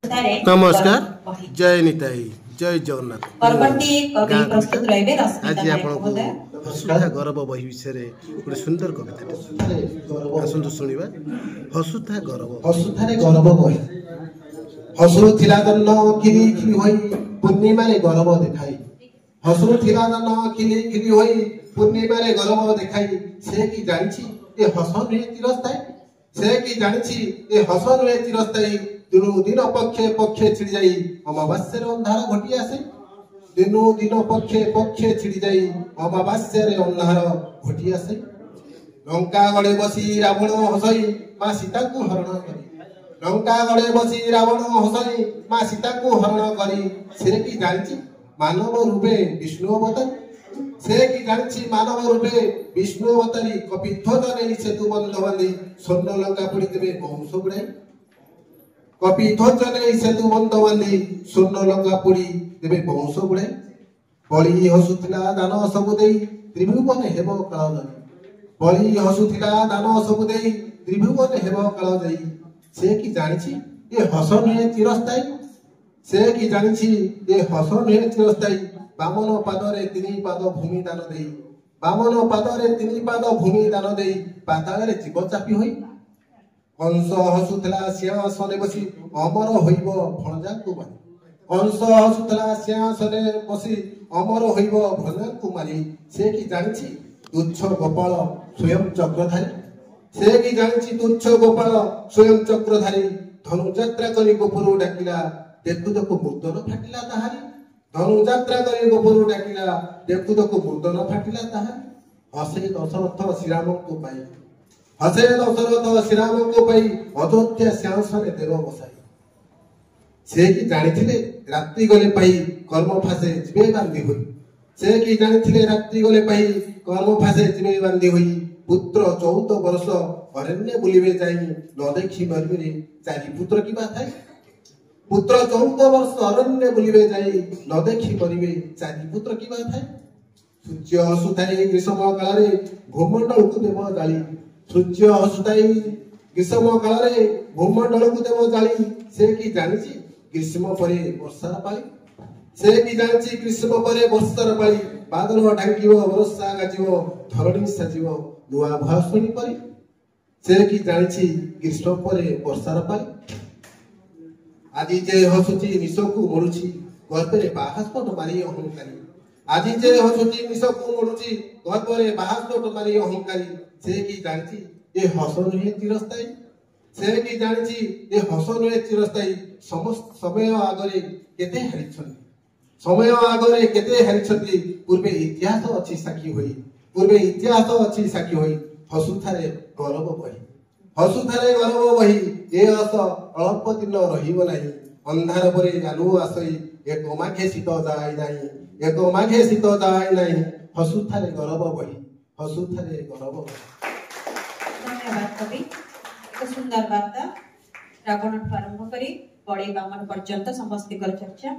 नमस्कार, जय निताई, जय जगन्नाथ। आज आपको हसुथा गौरव बही विषय गोटे सुंदर कविता आसतु शुणा। हसुथा गौरव बही हसुथिला दन्न खिली खिली होई पूर्णिमा रे गौरव देखाई। हसुथिला दन्न खिली खिली होई पूर्णिमा रे गौरव देखाई। से की जानिछि ए हस नुहे चिरस्थायी। से की जानिछि ए हस नुहे चिरस्थायी। दिनु दिन पक्षे पक्षे छिड़ी जाई अमावास्यर अंधार घटी आसे। दिनु दिन पक्षे पक्षे छिड़ी जाई अमावास्यर अंधार घटी आसे। लंका गड़े बसी रावण हसई मां सीता को हरण करी। लंका गड़े बसी रावण हसई मां सीता को हरण करी। से की जानिछि मानव रूपे विष्णु अवतार। से की जानिछि मानव रूपे विष्णु अवतारी। कपिध्वज नै सेतु बंध बांधी स्वर्ण लंका पड़ी देबे वंश बुड़ाई। कपिध्वज नै सेतु बंध बांधी स्वर्ण लंका पड़ी देबे वंश बुड़ाई। बळी हसुथिला दान सबु देई त्रिभुवन हेबो काल जाई। बळी हसुथिला दान सबु देई त्रिभुवन हेबो काल जाई। से की जानिछि ए हस नुहे चिरस्थायी। से की जानिछि ए हस नुहे चिरस्थायी। बामन पादरे तिनि पाद भूमि दान देई। बामन पादरे तिनि पाद भूमि दान देई पाताଳରେ जीव चापी होई। कंस हसुथिला सिंहासने बसी अमर होइब भणजाଙ୍କୁ मारी। कंस हसुथिला सिंहासने बसी अमर होइब भणजाଙ୍କୁ मारी। से की जानिछि तुच्छ गोपाल स्वयं चक्रधारी। से की जानिछि तुच्छ गोपाल स्वयं चक्रधारी। धनुଯାତ୍ରା କରି ଗୋପରୁ ଡାକିଲା ଦେଖୁ ଦେଖୁ ମୁର୍ଦନ फाटिला ତାହାରି। धनुଯାତ୍ରା କରି ଗୋପରୁ ଡାକିଲା ଦେଖୁ ଦେଖୁ ମୁର୍ଦନ फाटिला ତାହାରି। हसे दशरथ श्रीरामଙ୍କୁ ପାଇ। हसे दशरथ श्रीरामଙ୍କୁ पाई अयोध्या सिंहासने देव बसाई। से की जानिथिले रात्रि गले पाई कर्म फासे जीवे बांधी होई। से की जानिथिले रात्रि गले पाई कर्म फासे जीवे बांधी होई। पुत्र 14 वर्ष अरण्य बुलिबे जाई न देखी मरिबे चारि पुत्र की बात है। पुत्र 14 वर्ष अरण्य बुलिबे जाई न देखी मरिबे चारि पुत्र की बात है। सूर्य हसुथाई ग्रीष्म काल रे भूमंडल को देव जाली। सूर्य हसुथाई ग्रीष्म काल रे भूमंडल को देव जाली। से की जानिछि ग्रीष्म परे वर्षार पाली। से की जानिछि ग्रीष्म परे वर्षार पाली। बादल ढांकिबो वर्षा गाजिबो धरणी साजिबो नुआ भाषणी परी। से की जानिछि ग्रीष्म परे वर्षार पाली। आदि जे हसुची निशकु मोडुछि गर्भरे बाहास्पट मारी अहंकारी। आदि जे हसुची निशकु मोडुछि गर्भरे बाहास्पट मारी अहंकारी। से की जानिछि ए हस नुहे चिरस्थायी। से की जानिछि ए हस नुहे चिरस्थायी। समस्त समय आगरे केते हारिछन्ति। समय आगरे केते हारिछन्ति। पूर्वे इतिहास अछि साक्षी होई। पूर्वे इतिहास अछि साक्षी होई। हसुथारे गौरव बही। हसुथारे गौरव बही। ए हस अल्प दिन रहिब नाही। अंधार परे आलु आसई एक माघे शीत जाय नाही। एक माघे शीत जाय नाही। हसुथारे गौरव बही। हसुथारे गौरव बही। धन्यवाद कवि। एक सुंदर वार्ता रावण आरंभ करी बड़े बामन पर्यंत समस्त चर्चा।